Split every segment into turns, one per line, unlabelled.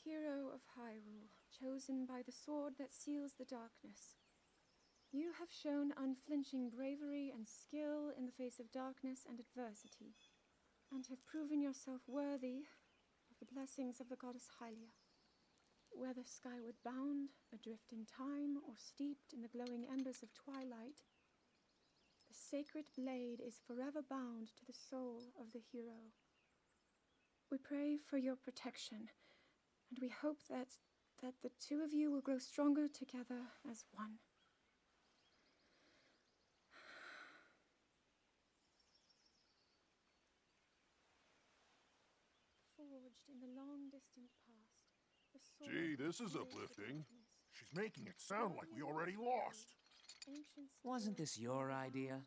hero of Hyrule, chosen by the sword that seals the darkness. You have shown unflinching bravery and skill in the face of darkness and adversity, and have proven yourself worthy of the blessings of the goddess Hylia. Whether skyward bound, adrift in time, or steeped in the glowing embers of twilight, the sacred blade is forever bound to the soul of the hero. We pray for your protection, and we hope that the two of you will grow stronger together as one. Forged in the long distant past, the sword
Gee, this is
of
uplifting.
darkness.
She's making it sound like we already lost.
Wasn't this your idea?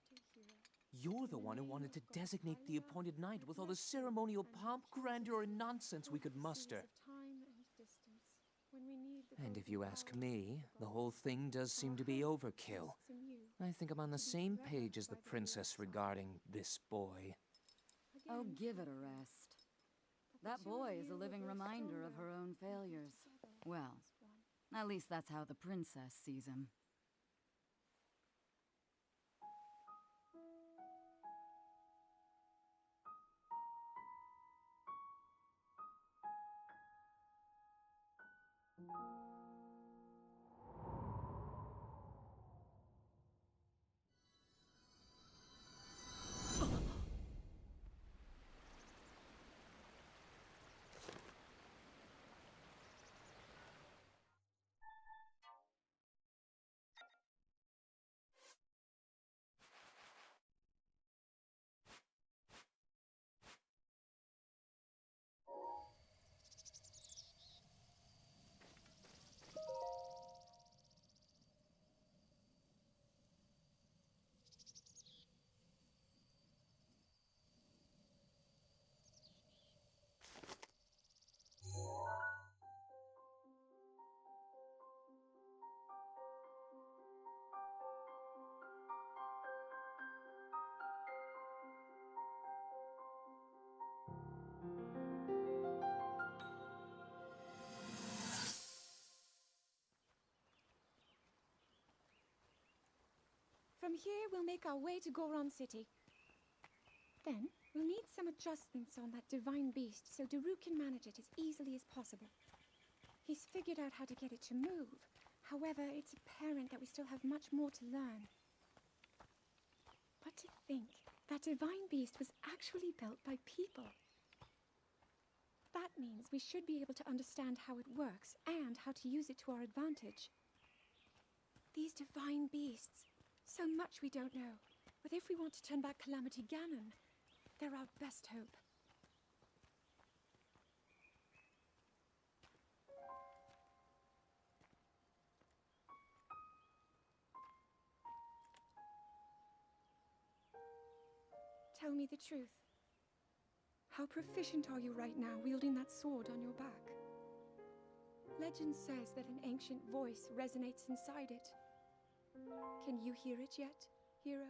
You're the one who wanted to designate the appointed night with all the ceremonial pomp, grandeur, and nonsense we could muster. And if you ask me, the whole thing does seem to be overkill. I think I'm on the same page as the princess regarding this boy.
Oh, give it a rest. That boy is a living reminder of her own failures. Well, at least that's how the princess sees him.
From here, we'll make our way to Goron City. Then, we'll need some adjustments on that divine beast so Daru can manage it as easily as possible. He's figured out how to get it to move. However, it's apparent that we still have much more to learn. But to think, that divine beast was actually built by people. That means we should be able to understand how it works and how to use it to our advantage. These divine beasts, so much we don't know. But if we want to turn back Calamity Ganon, they're our best hope. Tell me the truth. How proficient are you right now wielding that sword on your back? Legend says that an ancient voice resonates inside it. Can you hear it yet, hero?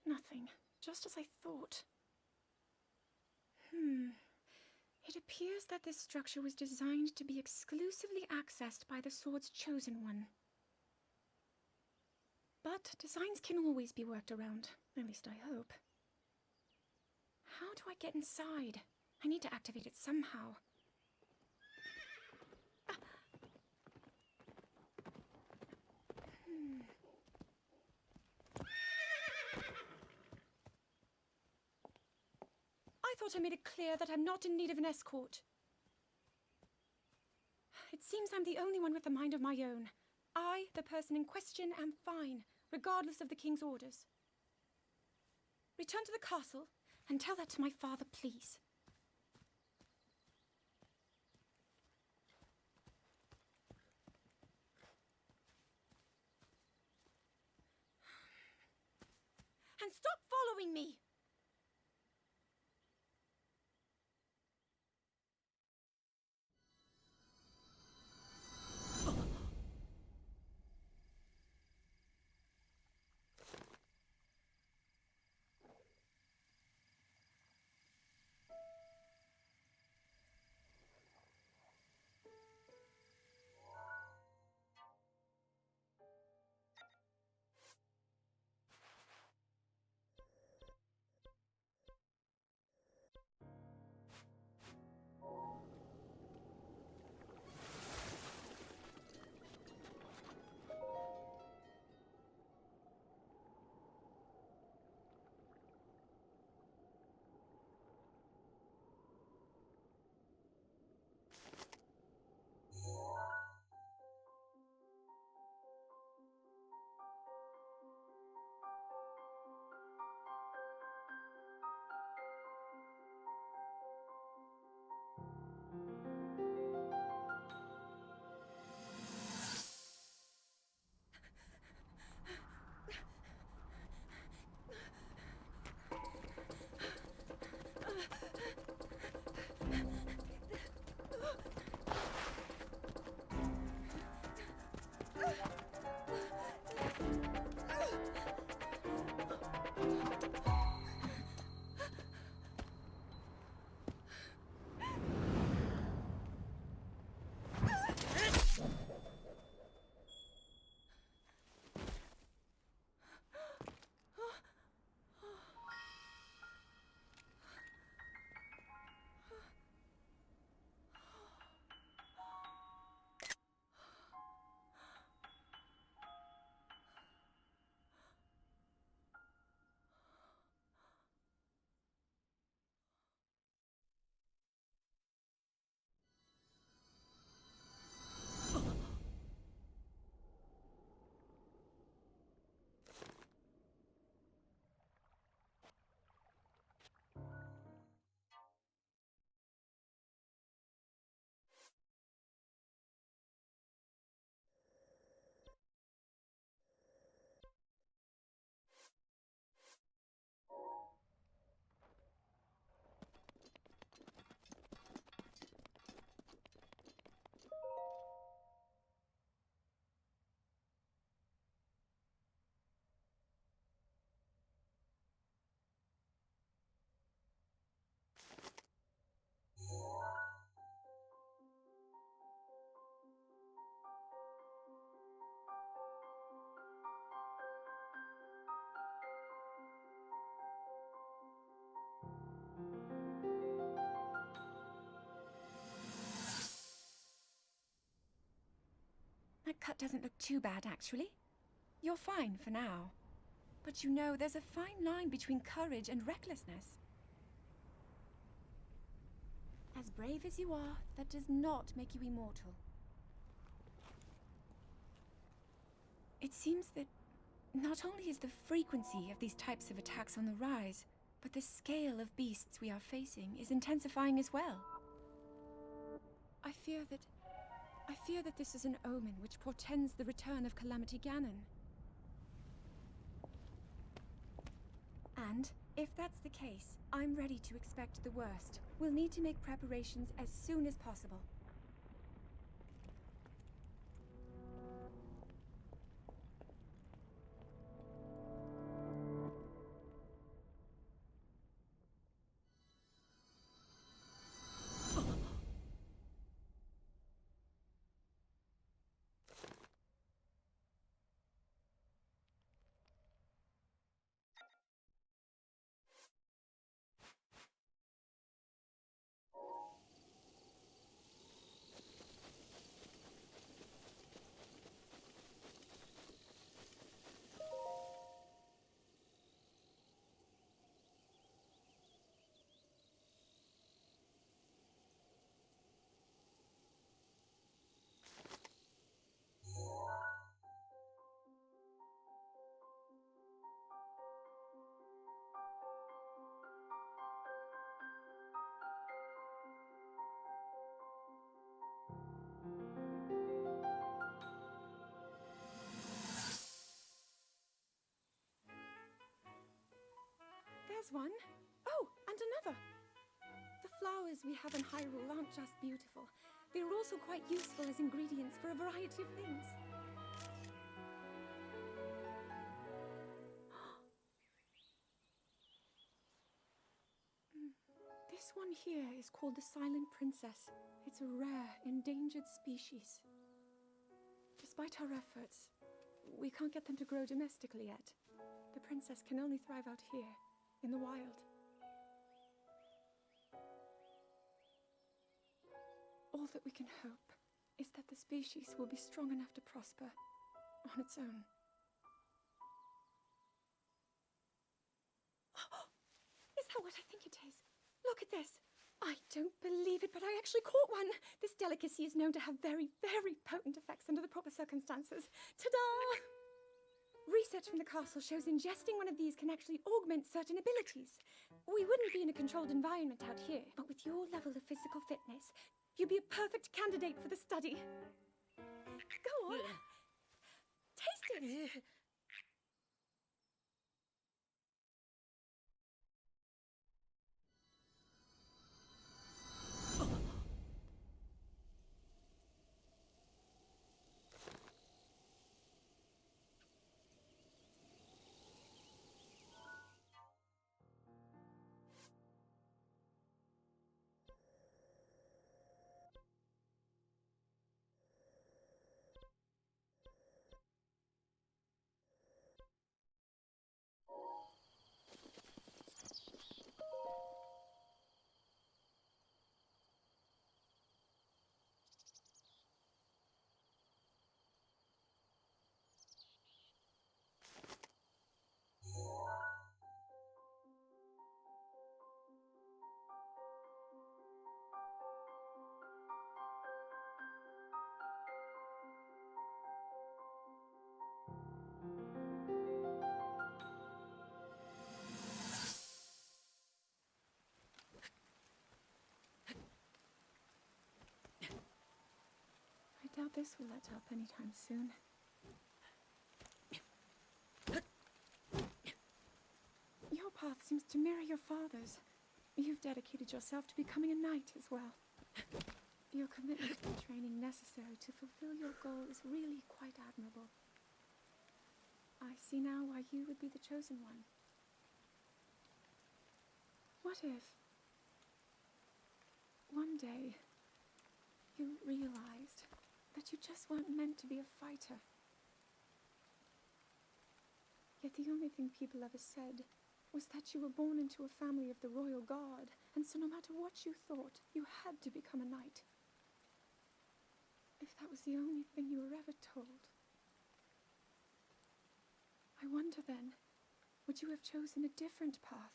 Nothing. Just as I thought. It appears that this structure was designed to be exclusively accessed by the sword's chosen one. But designs can always be worked around. At least I hope. How do I get inside? I need to activate it somehow. I thought I made it clear that I'm not in need of an escort. It seems I'm the only one with a mind of my own. I, the person in question, am fine, regardless of the king's orders. Return to the castle and tell that to my father, please. And stop following me! That cut doesn't look too bad, actually. You're fine for now. But you know, there's a fine line between courage and recklessness. As brave as you are, that does not make you immortal. It seems that not only is the frequency of these types of attacks on the rise, but the scale of beasts we are facing is intensifying as well. I fear that this is an omen which portends the return of Calamity Ganon. And, if that's the case, I'm ready to expect the worst. We'll need to make preparations as soon as possible. There's one. Oh, and another. The flowers we have in Hyrule aren't just beautiful. They're also quite useful as ingredients for a variety of things. This one here is called the Silent Princess. It's a rare, endangered species. Despite our efforts, we can't get them to grow domestically yet. The princess can only thrive out here, in the wild. All that we can hope is that the species will be strong enough to prosper on its own. Is that what I think it is? Look at this. I don't believe it, but I actually caught one. This delicacy is known to have very, very potent effects under the proper circumstances. Ta-da! Research from the castle shows ingesting one of these can actually augment certain abilities. We wouldn't be in a controlled environment out here, but with your level of physical fitness, you'd be a perfect candidate for the study. Go on. Taste it. I doubt this will let up anytime soon. Your path seems to mirror your father's. You've dedicated yourself to becoming a knight as well. Your commitment to the training necessary to fulfill your goal is really quite admirable. I see now why you would be the chosen one. What if one day you realized that you just weren't meant to be a fighter? Yet the only thing people ever said was that you were born into a family of the royal guard, and so no matter what you thought, you had to become a knight. If that was the only thing you were ever told, I wonder then, would you have chosen a different path?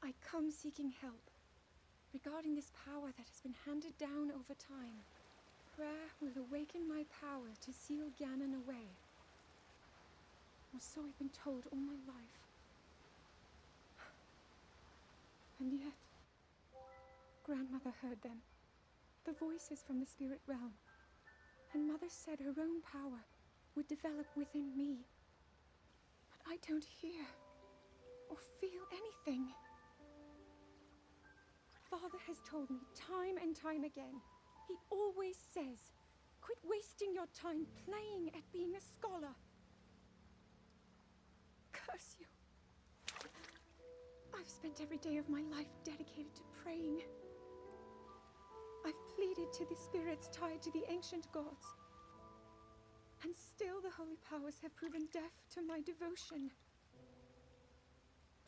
I come seeking help regarding this power that has been handed down over time. Prayer will awaken my power to seal Ganon away. Or so I've been told all my life. And yet, Grandmother heard them. The voices from the spirit realm. And Mother said her own power would develop within me. But I don't hear or feel anything. Father has told me time and time again. He always says, Quit wasting your time playing at being a scholar. Curse you. I've spent every day of my life dedicated to praying. I've pleaded to the spirits tied to the ancient gods. And still the holy powers have proven deaf to my devotion.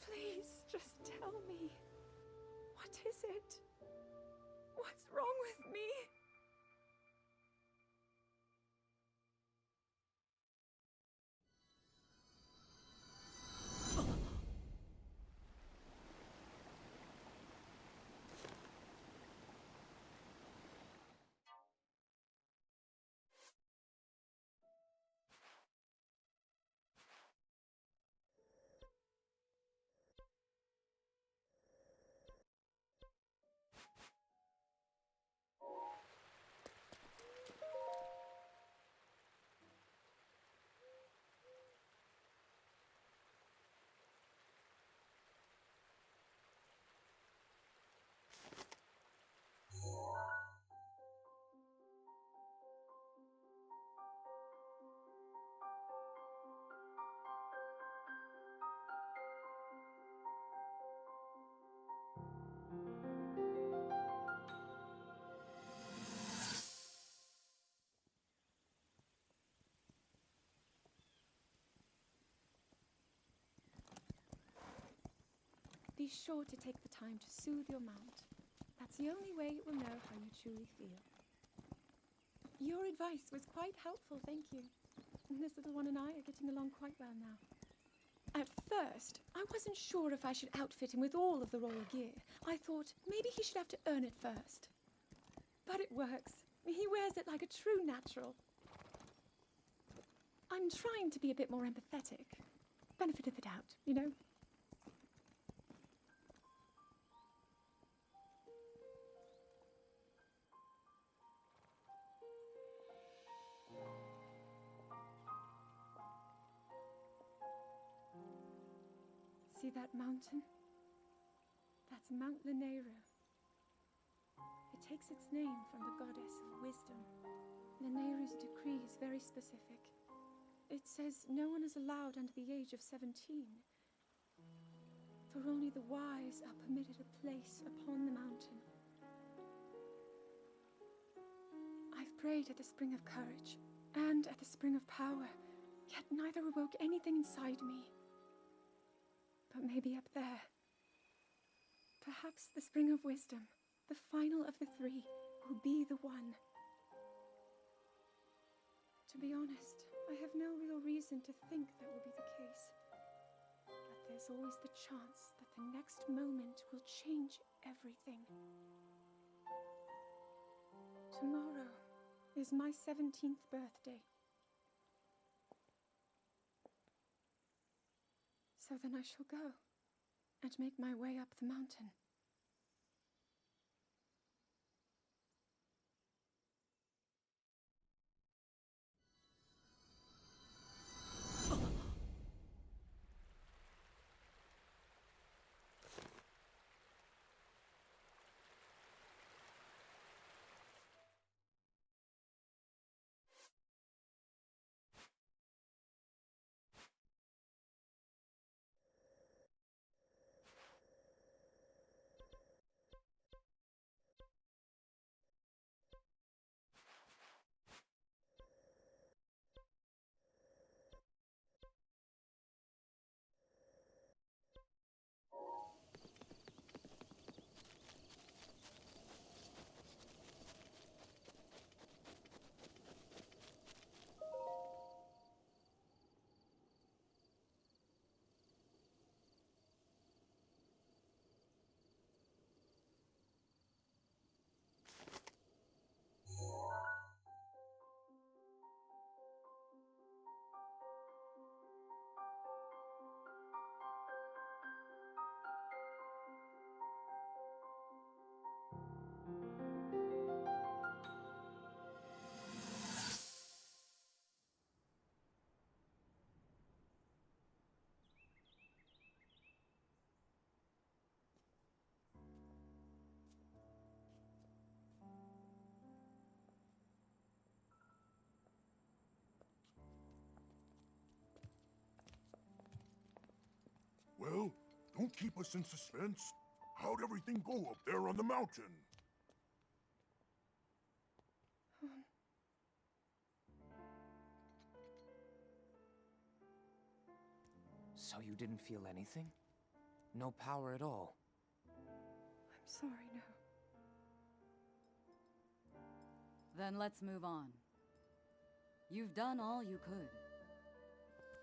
Please, just tell me. What is it? What's wrong with me? Be sure to take the time to soothe your mount. That's the only way it will know how you truly feel. Your advice was quite helpful, thank you. This little one and I are getting along quite well now. At first, I wasn't sure if I should outfit him with all of the royal gear. I thought maybe he should have to earn it first. But it works. He wears it like a true natural. I'm trying to be a bit more empathetic. Benefit of the doubt, you know? See that mountain? That's Mount Lanayru. It takes its name from the goddess of wisdom. Lanayru's decree is very specific. It says no one is allowed under the age of 17. For only the wise are permitted a place upon the mountain. I've prayed at the spring of courage and at the spring of power, yet neither awoke anything inside me. But maybe up there. Perhaps the spring of wisdom, the final of the three, will be the one. To be honest, I have no real reason to think that will be the case. But there's always the chance that the next moment will change everything. Tomorrow is my 17th birthday. So then I shall go and make my way up the mountain.
Don't keep us in suspense. How'd everything go up there on the mountain?
So you didn't feel anything? No power at all?
I'm sorry, no.
Then let's move on. You've done all you could.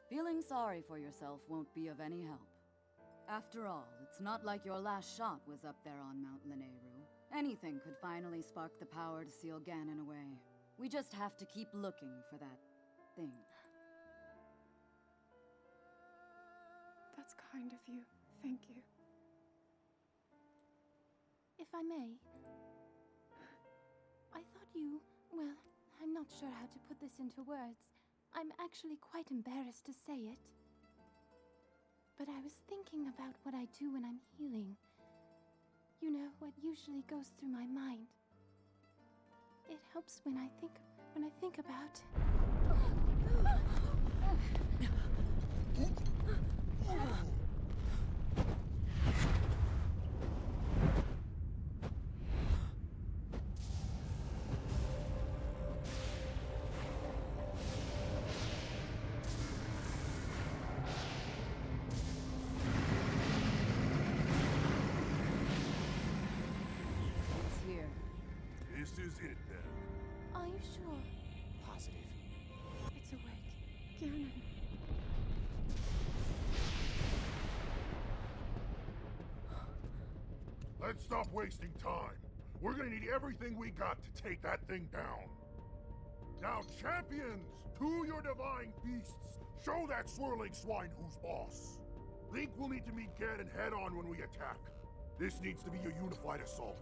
Feeling sorry for yourself won't be of any help. After all, it's not like your last shot was up there on Mount Lineru. Anything could finally spark the power to seal Ganon away. We just have to keep looking for that thing.
That's kind of you. Thank you.
If I may, I thought you... well, I'm not sure how to put this into words. I'm actually quite embarrassed to say it. But I was thinking about what I do when I'm healing. You know, what usually goes through my mind. It helps when I think about...
It's here.
This is it then.
Are you sure?
Positive.
It's awake. Ganon.
Let's stop wasting time. We're gonna need everything we got to take that thing down. Now, champions, to your divine beasts, show that swirling swine who's boss. Link will need to meet Ganon head-on when we attack. This needs to be a unified assault.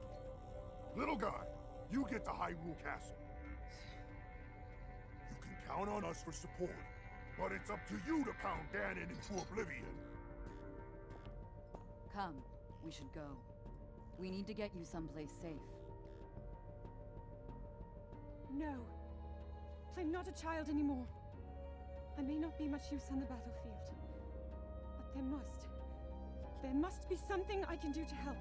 Little guy, you get to Hyrule Castle. You can count on us for support, but it's up to you to pound Ganon into oblivion.
Come, we should go. We need to get you someplace safe.
No. I'm not a child anymore. I may not be much use on the battlefield. But there must be something I can do to help.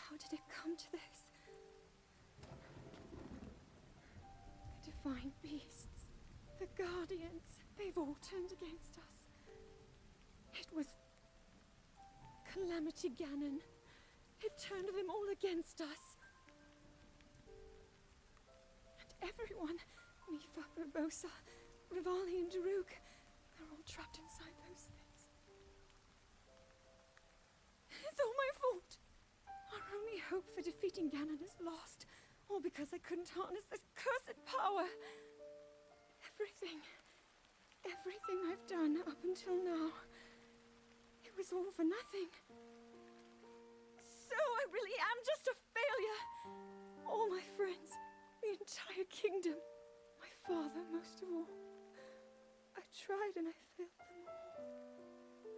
How did it come to this? The divine beasts, the guardians, they've all turned against us. It was Calamity Ganon. It turned them all against us. And everyone, Mipha, Urbosa, Rivali and Daruk, they're all trapped inside those things. It's all my fault. Our only hope for defeating Ganon is lost, all because I couldn't harness this cursed power. Everything I've done up until now, it was all for nothing. So I really am just a failure. All my friends, the entire kingdom, my father most of all. I tried and I failed them all.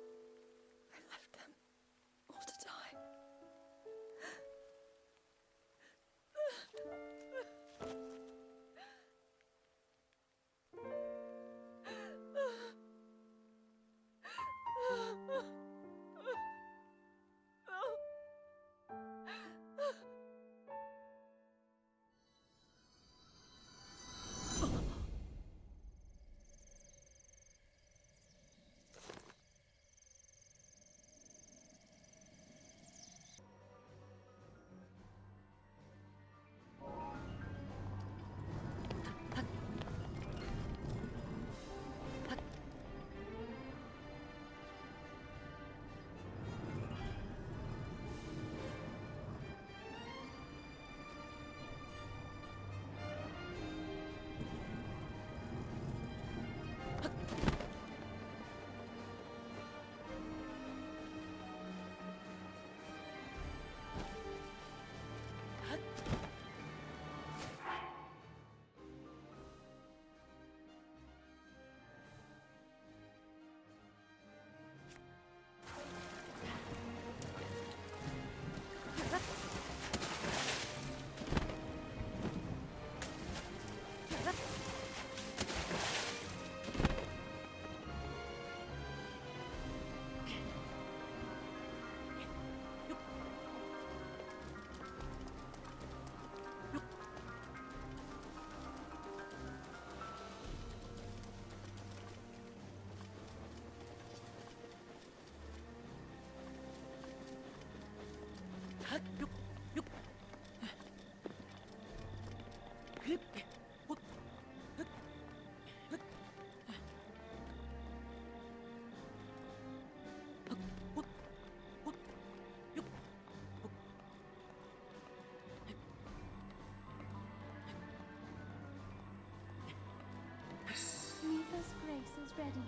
Neva's grace is ready.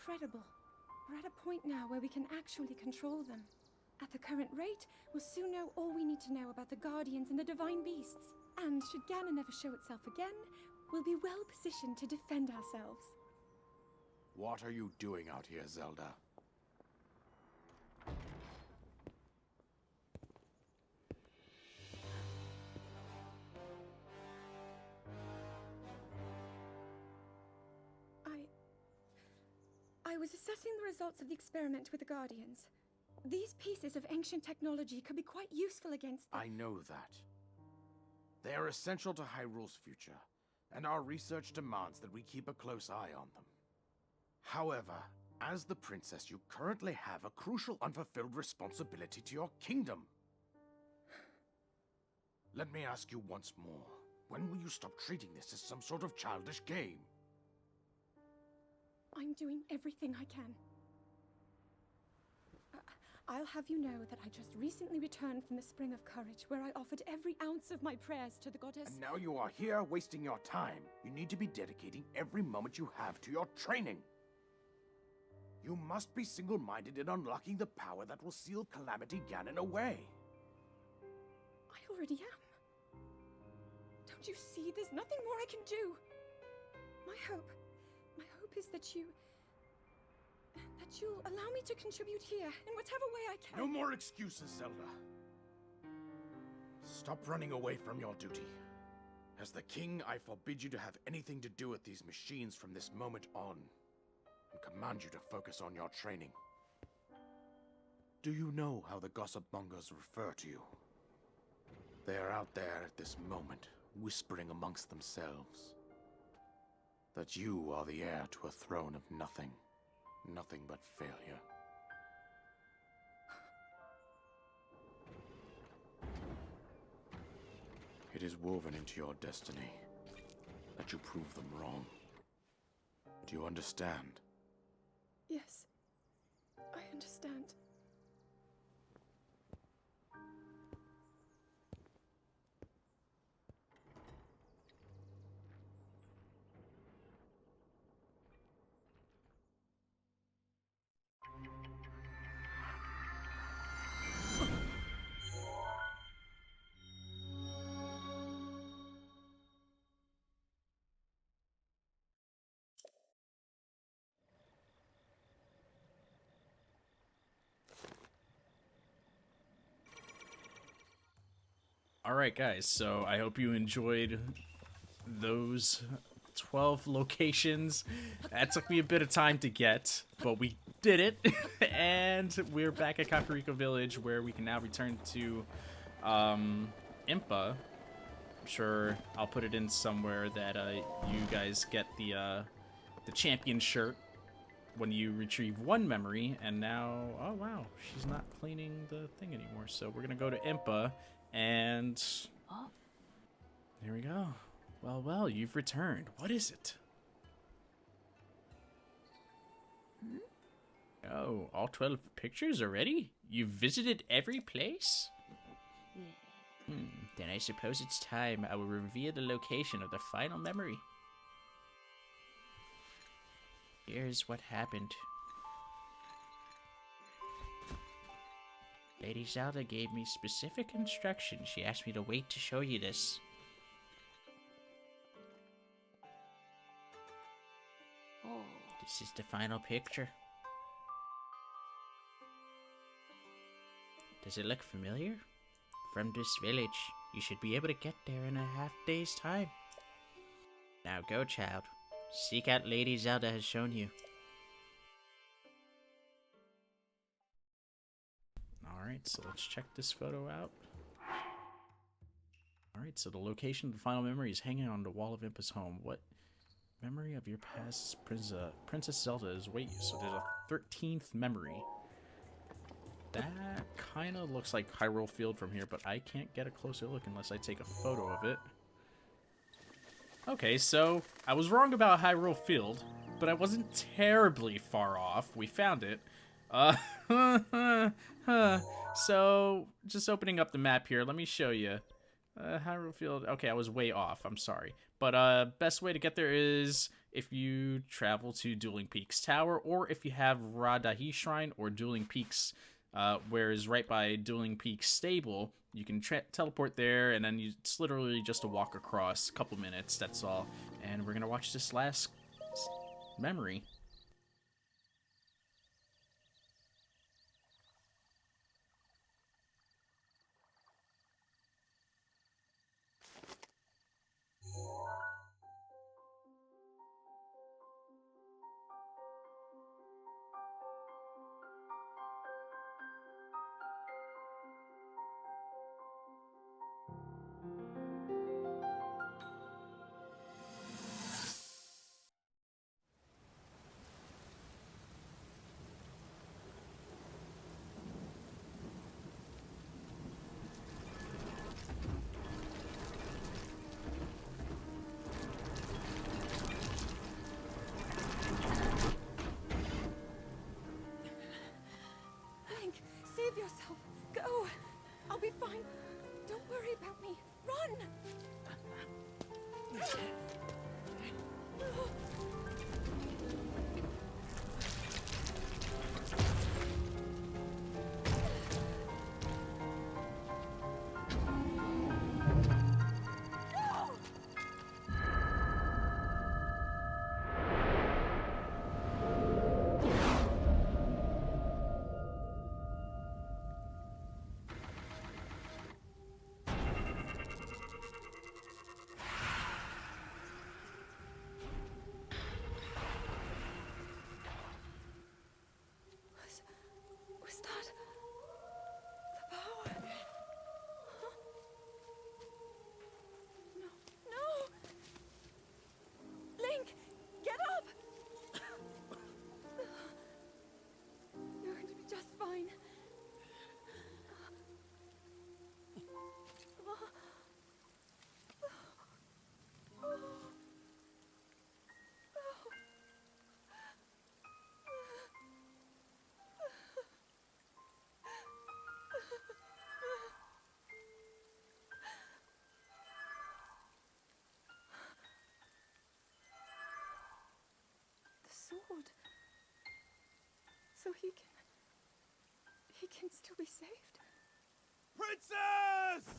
Incredible. We're at a point now where we can actually control them. At the current rate, we'll soon know all we need to know about the Guardians and the Divine Beasts. And should Ganon ever show itself again, we'll be well positioned to defend ourselves.
What are you doing out here, Zelda?
I was assessing the results of the experiment with the Guardians. These pieces of ancient technology could be quite useful against the—
I know that. They are essential to Hyrule's future, and our research demands that we keep a close eye on them. However, as the princess, you currently have a crucial unfulfilled responsibility to your kingdom. Let me ask you once more, when will you stop treating this as some sort of childish game?
I'm doing everything I can. I'll have you know that I just recently returned from the Spring of Courage, where I offered every ounce of my prayers to the goddess.
And now you are here wasting your time. You need to be dedicating every moment you have to your training. You must be single-minded in unlocking the power that will seal Calamity Ganon away.
I already am. Don't you see? There's nothing more I can do. My hope is that you'll allow me to contribute here in whatever way I can.
No more excuses, Zelda. Stop running away from your duty. As the king, I forbid you to have anything to do with these machines from this moment on, and command you to focus on your training. Do you know how the gossip mongers refer to you? They are out there at this moment, whispering amongst themselves that you are the heir to a throne of nothing. Nothing but failure. It is woven into your destiny that you prove them wrong. Do you understand?
Yes, I understand.
Alright guys, so I hope you enjoyed those 12 locations. That took me a bit of time to get, but we did it. And we're back at Kakariko Village, where we can now return to Impa. I'm sure I'll put it in somewhere that you guys get the champion shirt when you retrieve one memory. And now, oh wow, she's not cleaning the thing anymore. So we're gonna go to Impa. And here we go. Well, you've returned. What is it? Oh, all 12 pictures already? You've visited every place? Then I suppose it's time I will reveal the location of the final memory. Here's what happened. Lady Zelda gave me specific instructions. She asked me to wait to show you this. This is the final picture. Does it look familiar? From this village. You should be able to get there in a half-day's time. Now go, child. Seek out Lady Zelda has shown you. Alright, so let's check this photo out. Alright, so the location of the final memory is hanging on the wall of Impa's home. What memory of your past Princess Zelda is wait? So there's a 13th memory. That kind of looks like Hyrule Field from here, but I can't get a closer look unless I take a photo of it. Okay, so I was wrong about Hyrule Field, but I wasn't terribly far off. We found it. So, just opening up the map here, let me show you. Hyrule Field, okay, I was way off, I'm sorry. But, best way to get there is if you travel to Dueling Peaks Tower, or if you have Radahi Shrine or Dueling Peaks, whereas right by Dueling Peaks Stable, you can teleport there, and then it's literally just a walk across, a couple minutes, that's all. And we're gonna watch this last memory.
Save yourself. Go. I'll be fine. Don't worry about me. Run! he can still be saved.
Princess!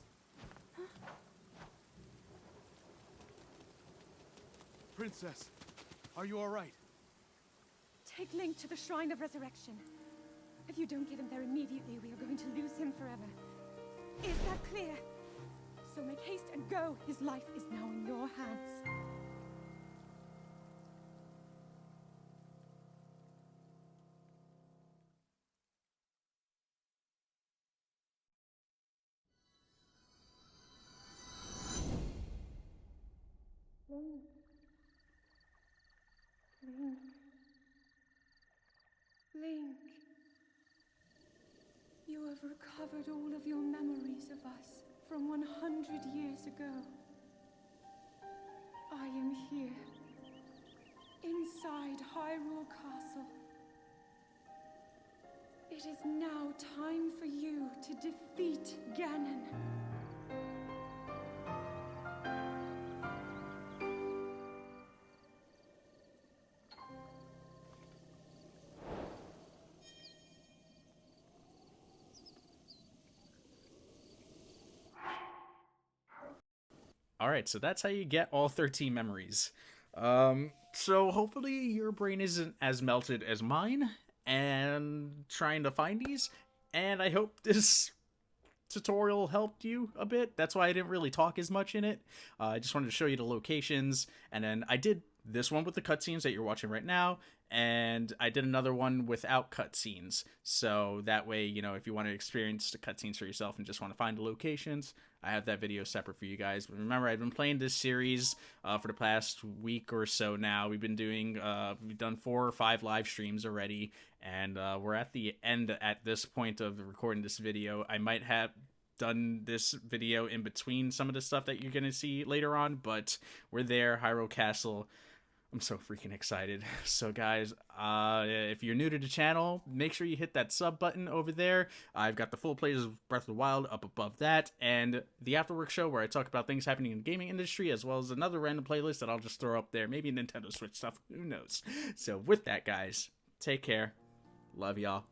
Princess, are you all right?
Take Link to the Shrine of Resurrection. If you don't get him there immediately, we are going to lose him forever. Is that clear? So make haste and go. His life is now in your hands. Link. Link. Link. You have recovered all of your memories of us from 100 years ago. I am here, inside Hyrule Castle. It is now time for you to defeat Ganon.
All right, so that's how you get all 13 memories. So hopefully your brain isn't as melted as mine and trying to find these. And I hope this tutorial helped you a bit. That's why I didn't really talk as much in it. I just wanted to show you the locations, and then I did this one with the cutscenes that you're watching right now, and I did another one without cutscenes. So that way, you know, if you want to experience the cutscenes for yourself and just want to find the locations, I have that video separate for you guys. But remember, I've been playing this series for the past week or so now. We've done 4 or 5 live streams already, and we're at the end at this point of recording this video. I might have done this video in between some of the stuff that you're going to see later on, but we're there, Hyrule Castle. I'm so freaking excited. So guys, if you're new to the channel, make sure you hit that sub button over there. I've got the full plays of Breath of the Wild up above that, and the Afterwork show where I talk about things happening in the gaming industry, as well as another random playlist that I'll just throw up there. Maybe Nintendo Switch stuff, who knows. So with that, guys, take care. Love y'all.